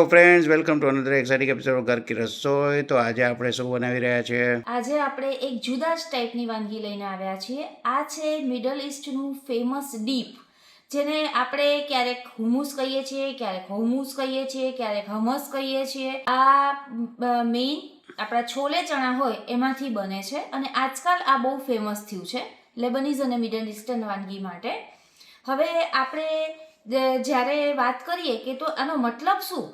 Friends, welcome to another exciting episode of ઘર કી રસોઈ. તો આજે આપણે શું બનાવી રહ્યા છીએ? આજે આપણે એક જુદા જ ટાઈપની વાનગી લઈને આવ્યા છીએ. આ છે મિડલ ઈસ્ટનું ફેમસ ડીપ, જેને આપણે ક્યારેક હુમુસ કહીએ છીએ, ક્યારેક હોમુસ કહીએ છીએ, ક્યારેક હમસ કહીએ છીએ. આ મેઇન આપણા છોલે ચણા હોય એમાંથી બને છે અને આજકાલ આ બહુ ફેમસ થયું છે લેબનીઝ અને મિડલ ઈસ્ટર્ન વાનગી માટે. હવે આપણે જ્યારે વાત કરીએ કે તો આનો મતલબ શું,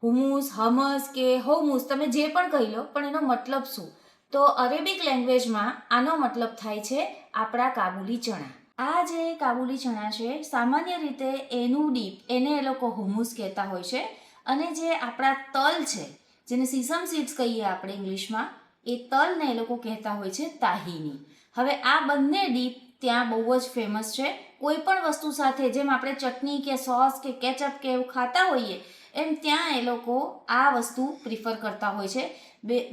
હુમુસ, હમસ કે હોમુસ તમે જે પણ કહી લો, પણ એનો મતલબ શું? તો અરેબિક લેંગ્વેજમાં આનો મતલબ થાય છે આપણા કાબુલી ચણા. આ જે કાબુલી ચણા છે, સામાન્ય રીતે એનું ડીપ એને એ લોકો હુમુસ કહેતા હોય છે, અને જે આપણા તલ છે જેને સીસમ સીડ્સ કહીએ આપણે ઇંગ્લિશમાં, એ તલને એ લોકો કહેતા હોય છે તાહીની. હવે આ બંને ડીપ ત્યાં બહુ જ ફેમસ છે. કોઈ પણ વસ્તુ સાથે, જેમ આપણે ચટણી કે સોસ કે કેચઅપ કે એવું ખાતા હોઈએ, એમ ત્યાં એ લોકો આ વસ્તુ પ્રિફર કરતા હોય છે.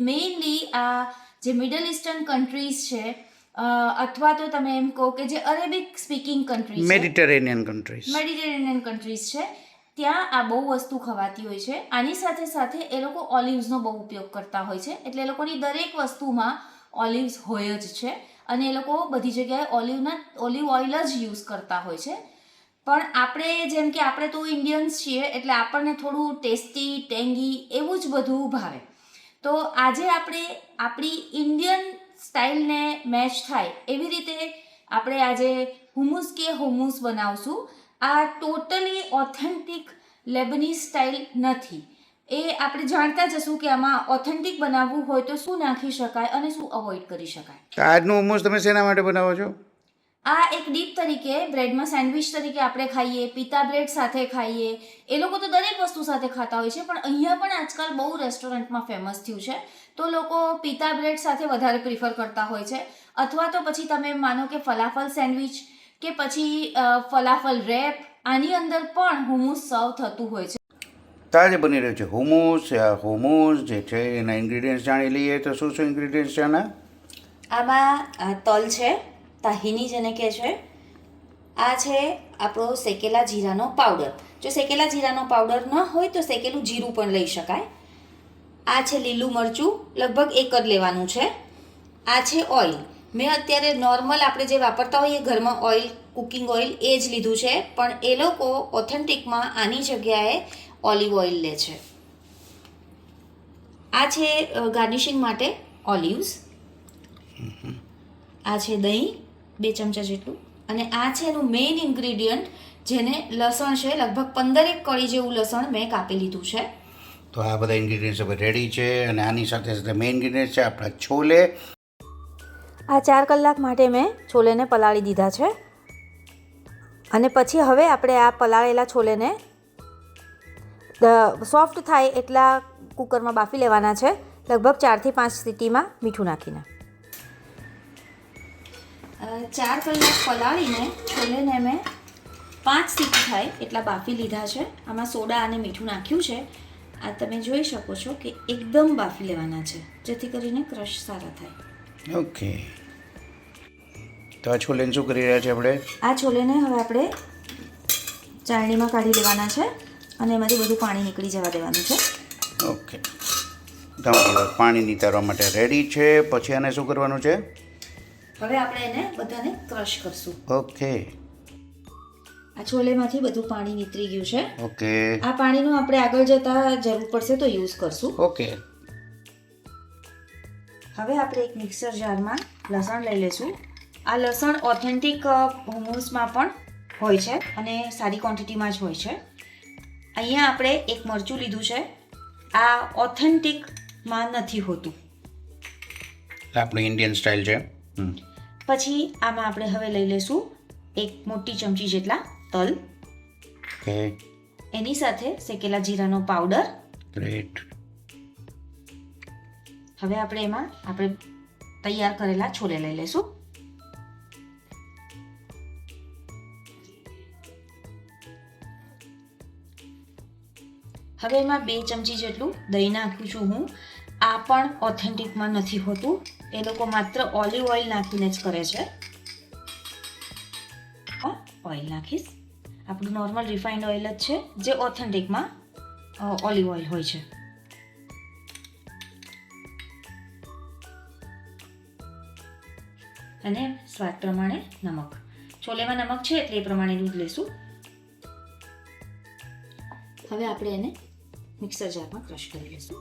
મેઇનલી આ જે મિડલ ઈસ્ટર્ન કન્ટ્રીઝ છે, અથવા તો તમે એમ કહો કે જે અરેબિક સ્પીકિંગ કન્ટ્રીઝ, મેડિટેરેનિયન કન્ટ્રીઝ છે, ત્યાં આ બહુ વસ્તુ ખવાતી હોય છે. આની સાથે સાથે એ લોકો ઓલિવ્સનો બહુ ઉપયોગ કરતા હોય છે, એટલે એ લોકોની દરેક વસ્તુમાં ઓલિવ્સ હોય જ છે, અને એ લોકો બધી જગ્યાએ ઓલિવ ઓઇલ જ યુઝ કરતા હોય છે. પણ આપણે જેમ કે આપણે તો ઇન્ડિયન્સ છીએ, એટલે આપણને થોડું ટેસ્ટી, ટેંગી એવું જ બધું ભાવે. તો આજે આપણે આપણી ઇન્ડિયન સ્ટાઇલને મેચ થાય એવી રીતે આપણે આજે હુમુસ કે હોમુસ બનાવશું. આ ટોટલી ઓથેન્ટિક લેબનીઝ સ્ટાઇલ નથી. એ આપણે જાણતા જશું કે આમાં ઓથેન્ટિક બનાવવું હોય તો શું નાખી શકાય અને શું અવોઇડ કરી શકાય. તો આજનું હુમુસ તમે શેના માટે બનાવો છો? આ એક ડીપ તરીકે, બ્રેડમાં સેન્ડવિચ તરીકે આપણે ખાઈએ, પિતા બ્રેડ સાથે ખાઈએ. એ લોકો તો દરેક વસ્તુ સાથે ખાતા હોય છે, પણ અહીંયા પણ આજકાલ બહુ રેસ્ટોરન્ટમાં ફેમસ થયું છે, તો લોકો પિતા બ્રેડ સાથે વધારે પ્રિફર કરતા હોય છે. અથવા તો પછી તમે માનો કે ફલાફલ સેન્ડવિચ કે પછી ફલાફલ રેપ, આની અંદર પણ હુમુસ સર્વ થતું હોય છે. તો આજે બની રહ્યું છે હુમુસ. હુમુસ જે છે એના ઇન્ગ્રીડિયન્ટ્સ જાણી લઈએ. તો શું શું ઇન્ગ્રીડિયન્ટ્સ છે આના? આમાં તલ છે, તાહીની જેને કહે છે. આ છે આપણો શેકેલા જીરાનો પાવડર. જો શેકેલા જીરાનો પાવડર ન હોય તો શેકેલું જીરું પણ લઈ શકાય. આ છે લીલું મરચું, લગભગ એક જ લેવાનું છે. આ છે ઓઇલ. મેં અત્યારે નોર્મલ આપણે જે વાપરતા હોઈએ ઘરમાં ઓઇલ, કુકિંગ ઓઇલ, એ જ લીધું છે, પણ એ લોકો ઓથેન્ટિકમાં આની જગ્યાએ ઓલિવ ઓઇલ લે છે. આ છે ગાર્નિશિંગ માટે ઓલિવ્સ. આ છે દહીં, 2 ચમચા જેટલું. અને આ છે એનું મેઇન ઇન્ગ્રીડિયન્ટ, જેને લસણ છે, લગભગ 15 કળી જેવું લસણ મેં કાપી લીધું છે. તો આ બધા ઇન્ગ્રીડિયન્ટ્સ હવે રેડી છે, અને આની સાથે સાથે મેઇન ઇન્ગ્રીડિયન્ટ છે આપણા છોલે. આ 4 કલાક માટે મેં છોલેને પલાળી દીધા છે, અને પછી હવે આપણે આ પલાળેલા છોલેને સોફ્ટ થાય એટલા કુકરમાં બાફી લેવાના છે, લગભગ 4 થી 5 સીટીમાં મીઠું નાખીને. 4 કલાક પલાળીને છોલેને મેં 5 સીટી થાય એટલા બાફી લીધા છે. આમાં સોડા અને મીઠું નાખ્યું છે. આ તમે જોઈ શકો છો કે એકદમ બાફી લેવાના છે, જેથી કરીને ક્રશ સારા થાય. ઓકે, તો આ છોલેને શું કરી રહ્યા છે આપણે? આ છોલેને હવે આપણે ચાળણીમાં કાઢી લેવાના છે, અને એમાંથી બધું પાણી નીકળી જવા દેવાનું છે. ઓકે, પાણી નિતારવા માટે રેડી છે. પછી આને શું કરવાનું છે? હવે આપણે એને બધાને ક્રશ કરશું. ઓકે, આ છોલેમાંથી બધું પાણી નીતરી ગયું છે. ઓકે, આ પાણીનું આપણે આગળ જતા જરૂર પડશે તો યુઝ કરશું. ઓકે. હવે આપણે એક મિક્સર જારમાં લસણ લઈ લઈશું. આ લસણ ઓથેન્ટિક હુમુસમાં પણ હોય છે અને સારી ક્વોન્ટિટીમાં જ હોય છે. અહીંયા આપણે એક મરચું લીધું છે. આ ઓથેન્ટિકમાં નથી હોતું, આપણું ઇન્ડિયન સ્ટાઇલ છે. પછી આમાં આપણે હવે લઈ લઈશું એક મોટી ચમચી જેટલા તલ. ઓકે, એની સાથે શેકેલા જીરાનો પાવડર. ગ્રેટ. હવે આપણે એમાં આપણે તૈયાર કરેલા છોલે લઈ લઈશું. હવે એમાં 2 ચમચી જેટલું દહીં નાખું છું હું. આ પણ ઓથેન્ટિકમાં નથી હોતું, એ લોકો માત્ર ઓલિવ ઓઇલ નાખીને જ કરે છે. ઓઇલ નાખીશ, આપણું નોર્મલ રિફાઇન્ડ ઓઇલ જ છે, જે ઓથેન્ટિકમાં ઓલિવ ઓઇલ હોય છે. અને સ્વાદ પ્રમાણે નમક. છોલેમાં નમક છે એટલે એ પ્રમાણે દૂધ લેશું. હવે આપણે એને મિક્સર જારમાં ક્રશ કરી લઈશું.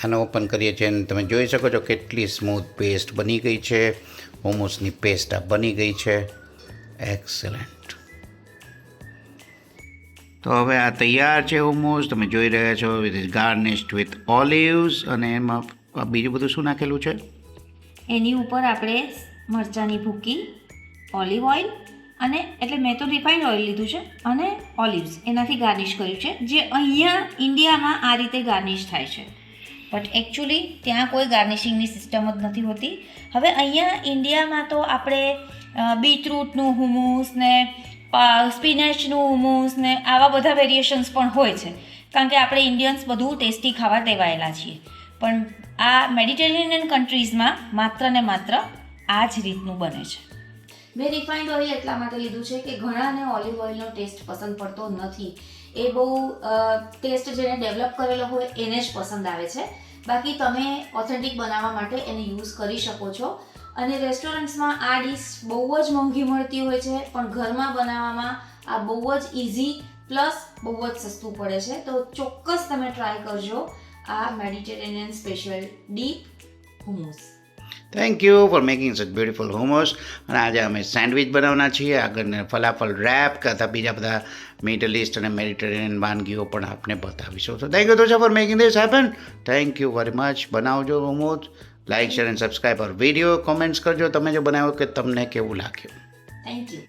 આને ઓપન કરીએ છીએ અને તમે જોઈ શકો છો કેટલી સ્મૂથ પેસ્ટ બની ગઈ છે. મોમોસની પેસ્ટ આ બની ગઈ છે. એક્સેલન્ટ. તો હવે આ તૈયાર છે મોમોસ. તમે જોઈ રહ્યા છો વિથ ઇઝ ગાર્નિશ્ડ વિથ ઓલિવ્સ. અને એમાં બીજું બધું શું નાખેલું છે? એની ઉપર આપણે મરચાંની ભૂકી, ઓલિવ ઓઇલ અને એટલે મેં તો રિફાઇન્ડ ઓઇલ લીધું છે અને ઓલિવ્સ એનાથી ગાર્નિશ કર્યું છે, જે અહીંયા ઇન્ડિયામાં આ રીતે ગાર્નિશ થાય છે. બટ એકચ્યુઅલી ત્યાં કોઈ ગાર્નિશિંગની સિસ્ટમ જ નથી હોતી. હવે અહીંયા ઇન્ડિયામાં તો આપણે બીટરૂટનું હુમૂસ ને સ્પિનેચનું હુમૂસ ને આવા બધા વેરિએશન્સ પણ હોય છે, કારણ કે આપણે ઇન્ડિયન્સ બધું ટેસ્ટી ખાવા ટેવાયેલા છીએ. પણ આ મેડિટેરેનિયન કન્ટ્રીઝમાં માત્ર ને માત્ર આ જ રીતનું બને છે. મેં રિફાઇન્ડ ઓઇલ એટલા માટે લીધું છે કે ઘણાને ઓલિવ ઓઇલનો ટેસ્ટ પસંદ પડતો નથી. એ બહુ ટેસ્ટ જેને ડેવલપ કરેલો હોય એને જ પસંદ આવે છે. બાકી તમે ઓથેન્ટિક બનાવવા માટે એને યુઝ કરી શકો છો. અને રેસ્ટોરન્ટ્સમાં આ ડીશ બહુ જ મોંઘી મળતી હોય છે, પણ ઘરમાં બનાવવામાં આ બહુ જ ઇઝી પ્લસ બહુ જ સસ્તું પડે છે. તો ચોક્કસ તમે ટ્રાય કરજો આ Mediterranean special dip hummus. Thank you for making such beautiful hummus. અને આજે અમે સેન્ડવિચ બનાવવાના છીએ. આગળ ફલાફલ રેપ કરતા બીજા બધા મિડલ ઇસ્ટ અને મેડિટેરિયન વાનગીઓ પણ આપને બતાવીશું. તો થેન્ક યુ દોસ્તો for making this happen. Thank you very much. બનાવજો hummus. Like share and subscribe or video comments કરજો તમે જો બનાવ્યો કે તમને કેવું લાગ્યું. Thank you.